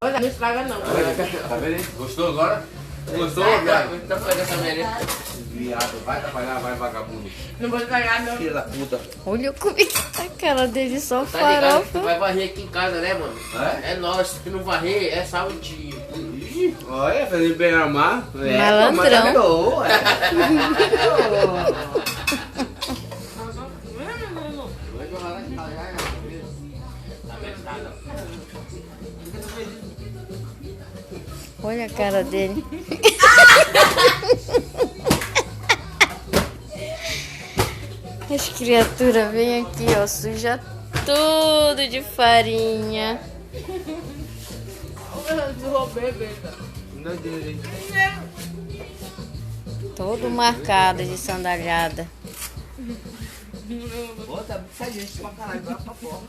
Olha, não estraga não. Tá vendo aí? Gostou agora? Gostou, viado? Tá pegando essa merda. Viado, vai trabalhar, vai vagabundo. Não vou estragar não. Filha da puta. Olha como é que tá a cara dele, só Tá ligado? Tu farofa. vai varrer aqui em casa, né, mano? É? É nós. Se não varrer, é saudinho. Olha, fazendo bem armar. Malandrão. Olha a cara dele. As criaturas vêm aqui, ó, suja tudo de farinha. Todo marcado de sandalhada. Bota, sai gente pra caralho, vai pra porra.